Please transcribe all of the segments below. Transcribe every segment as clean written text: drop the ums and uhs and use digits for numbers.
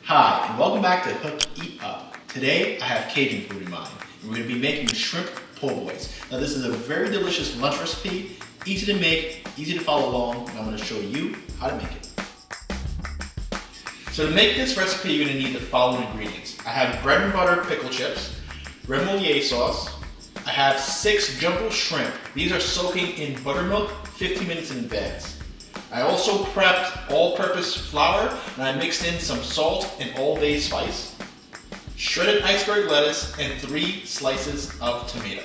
Hi, and welcome back to Hook Eat Up. Today, I have Cajun food in mind. We're going to be making shrimp po' boys. Now, this is a very delicious lunch recipe, easy to make, easy to follow along, and I'm going to show you how to make it. So to make this recipe, you're going to need the following ingredients. I have bread and butter pickle chips, remoulade sauce, I have 6 jumbo shrimp. These are soaking in buttermilk 15 minutes in advance. I also prepped all-purpose flour, and I mixed in some salt and all-day spice, shredded iceberg lettuce, and 3 slices of tomato.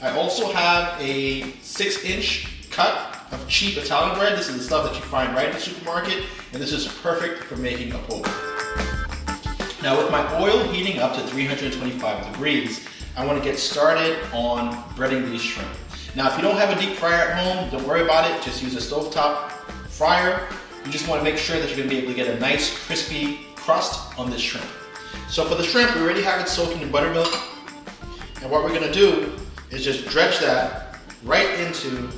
I also have a 6-inch cut of cheap Italian bread. This is the stuff that you find right in the supermarket, and this is perfect for making a po'. Now, with my oil heating up to 325 degrees, I want to get started on breading these shrimp. Now, if you don't have a deep fryer at home, don't worry about it. Just use a stovetop fryer. You just want to make sure that you're going to be able to get a nice crispy crust on this shrimp. So for the shrimp, we already have it soaking in buttermilk. And what we're going to do is just dredge that right into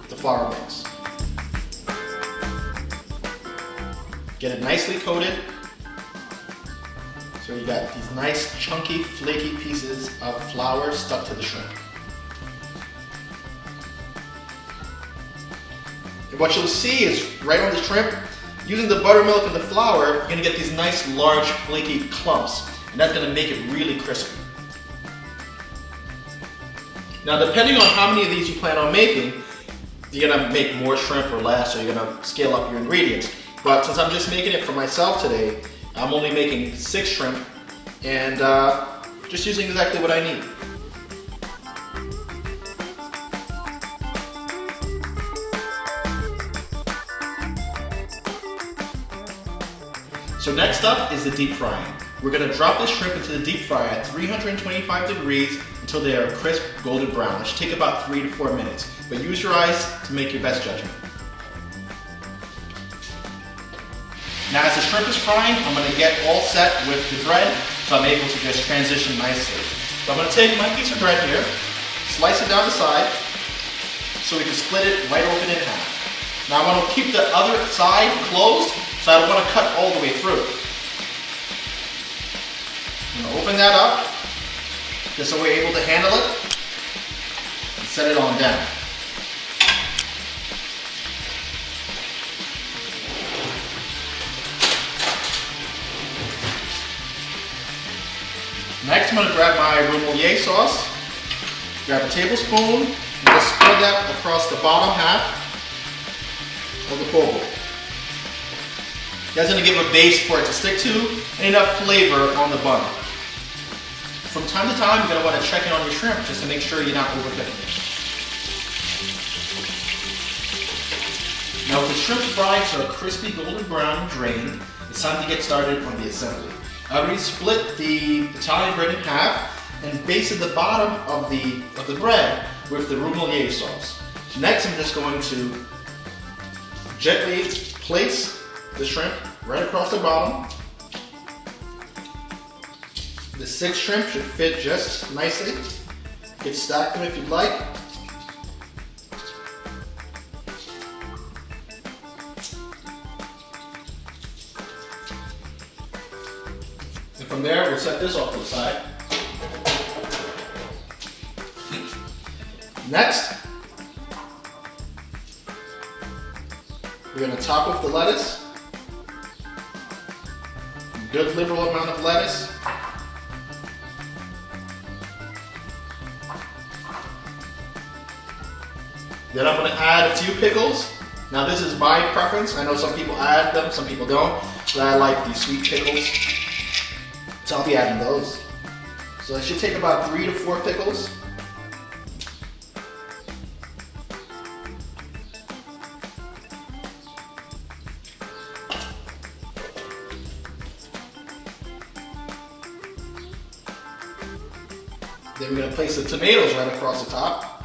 the flour mix. Get it nicely coated. So you got these nice chunky, flaky pieces of flour stuck to the shrimp. And what you'll see is right on the shrimp, using the buttermilk and the flour, you're gonna get these nice, large, flaky clumps, and that's gonna make it really crispy. Now, depending on how many of these you plan on making, you're gonna make more shrimp or less, or you're gonna scale up your ingredients. But since I'm just making it for myself today, I'm only making 6 shrimp, and just using exactly what I need. So next up is the deep frying. We're going to drop this shrimp into the deep fryer at 325 degrees until they are crisp, golden brown. It should take about 3 to 4 minutes, but use your eyes to make your best judgment. Now, as the shrimp is frying, I'm going to get all set with the bread, so I'm able to just transition nicely. So I'm going to take my piece of bread here, slice it down the side, so we can split it right open in half. Now, I want to keep the other side closed, so I don't want to cut all the way through. I'm going to open that up, just so we're able to handle it, and set it on down. Next, I'm going to grab my remoulade sauce, grab a tablespoon, and just spread that across the bottom half of the po' boy. That's going to give a base for it to stick to and enough flavor on the bun. From time to time, you're going to want to check in on your shrimp just to make sure you're not overcooking it. Now, with the shrimp fried to a crispy golden brown and drained, it's time to get started on the assembly. I already split the Italian bread in half and basted the bottom of the bread with the remoulade sauce. Next, I'm just going to gently place the shrimp right across the bottom. The 6 shrimp should fit just nicely. You can stack them if you'd like. And from there, we'll set this off to the side. Next, we're going to top with the lettuce. Good liberal amount of lettuce. Then I'm going to add a few pickles. Now, this is my preference. I know some people add them, some people don't, but I like these sweet pickles, so I'll be adding those. So it should take about 3 to 4 pickles. Then we're going to place the tomatoes right across the top.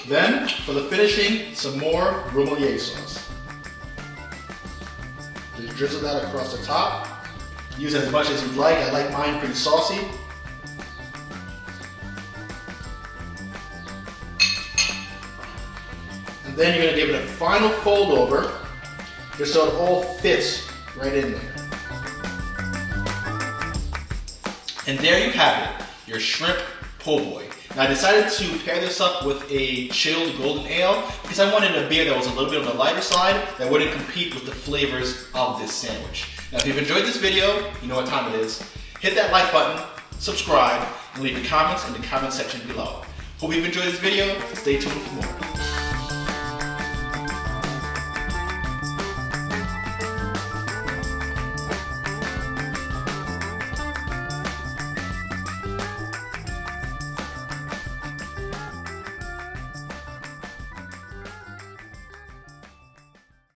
Then, for the finishing, some more remoulade sauce. Just drizzle that across the top. Use as much as you'd like. I like mine pretty saucy. Then you're gonna give it a final fold over, just so it all fits right in there. And there you have it, your shrimp po' boy. Now I decided to pair this up with a chilled golden ale because I wanted a beer that was a little bit on the lighter side that wouldn't compete with the flavors of this sandwich. Now if you've enjoyed this video, you know what time it is. Hit that like button, subscribe, and leave your comments in the comment section below. Hope you've enjoyed this video. Stay tuned for more.